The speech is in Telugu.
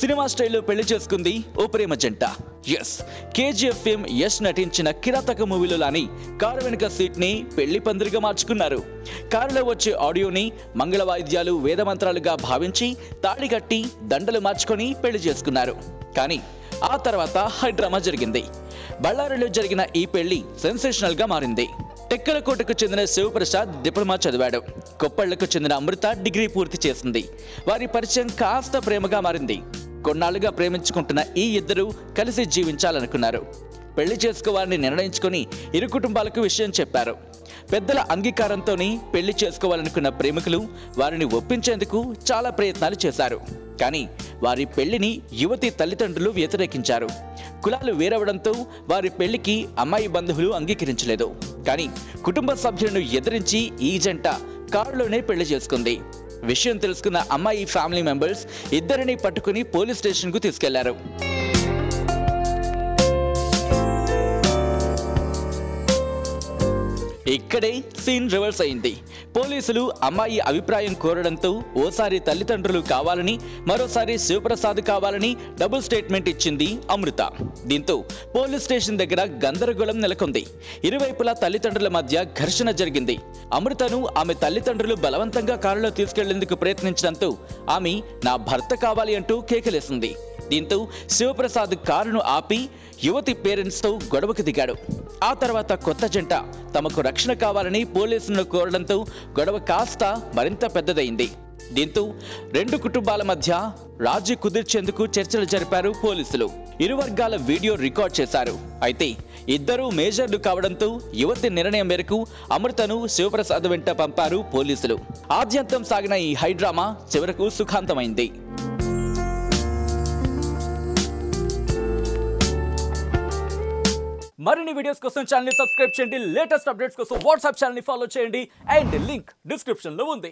సినిమా స్టైల్లో పెళ్లి చేసుకుంది ఓ ప్రేమ జంట. ఎస్, కేజీఎఫ్ ఫేమ్ యష్ నటించిన కిరాతక మూవీలో లాని కారు వెనుక సీట్ ని పెళ్లి పందిరిగా మార్చుకున్నారు. కారులో వచ్చే ఆడియోని మంగళ వాయిద్యాలు వేదమంత్రాలుగా భావించి తాళి కట్టి దండలు మార్చుకొని పెళ్లి చేసుకున్నారు. కానీ ఆ తర్వాత హైడ్రామా జరిగింది. బళ్ళారిలో జరిగిన ఈ పెళ్లి సెన్సేషనల్ గా మారింది. టెక్కలకోటకు చెందిన శివప్రసాద్ డిప్లొమా చదివాడు. కొప్పళ్లకు చెందిన అమృత డిగ్రీ పూర్తి చేసింది. వారి పరిచయం కాస్త ప్రేమగా మారింది. కొన్నాళ్లుగా ప్రేమించుకుంటున్న ఈ ఇద్దరు కలిసి జీవించాలనుకున్నారు. పెళ్లి చేసుకోవాలని నిర్ణయించుకుని ఇరు కుటుంబాలకు విషయం చెప్పారు. పెద్దల అంగీకారంతోనే పెళ్లి చేసుకోవాలనుకున్న ప్రేమికులు వారిని ఒప్పించేందుకు చాలా ప్రయత్నాలు చేశారు. కానీ వారి పెళ్లిని యువతి తల్లిదండ్రులు వ్యతిరేకించారు. కులాలు వేరవడంతో వారి పెళ్లికి అమ్మాయి బంధువులు అంగీకరించలేదు. కానీ కుటుంబ సభ్యులను ఎదిరించి ఈ జంట కారులోనే పెళ్లి చేసుకుంది. విషయం తెలుసుకున్న అమ్మాయి ఫ్యామిలీ మెంబర్స్ ఇద్దరిని పట్టుకుని పోలీస్ స్టేషన్ కు తీసుకెళ్లారు. ఇక్కడే సీన్ రివర్స్ అయింది. పోలీసులు అమ్మాయి అభిప్రాయం కోరడంతో ఓసారి తల్లిదండ్రులు కావాలని, మరోసారి శివప్రసాద్ కావాలని డబుల్ స్టేట్మెంట్ ఇచ్చింది అమృత. దీంతో పోలీస్ స్టేషన్ దగ్గర గందరగోళం నెలకొంది. ఇరువైపులా తల్లిదండ్రుల మధ్య ఘర్షణ జరిగింది. అమృతను ఆమె తల్లిదండ్రులు బలవంతంగా కారులో తీసుకెళ్లేందుకు ప్రయత్నించడంతో ఆమె నా భర్త కావాలి అంటూ కేకలేసింది. దీంతో శివప్రసాద్ కారును ఆపి యువతి పేరెంట్స్ తో గొడవకు దిగాడు. ఆ తర్వాత కొత్త జంట తమకు రక్షణ కావాలని పోలీసులను కోరడంతో గొడవ కాస్త మరింత పెద్దదైంది. దీంతో రెండు కుటుంబాల మధ్య రాజీ కుదిర్చేందుకు చర్చలు జరిపారు పోలీసులు. ఇరు వర్గాల వీడియో రికార్డ్ చేశారు. అయితే ఇద్దరూ మేజర్లు కావడంతో యువతి నిర్ణయం మేరకు అమృతను శివప్రసాద్ వెంట పంపారు పోలీసులు. ఆద్యంతం సాగిన ఈ హైడ్రామా చివరకు సుఖాంతమైంది. మరిన్ని వీడియోస్ కోసం ఛానల్ ని సబ్స్క్రైబ్ చేయండి. లేటెస్ట్ అప్డేట్స్ కోసం వాట్సాప్ ఛానల్ ని ఫాలో చేయండి. అండ్ లింక్ డిస్క్రిప్షన్ లో ఉంది.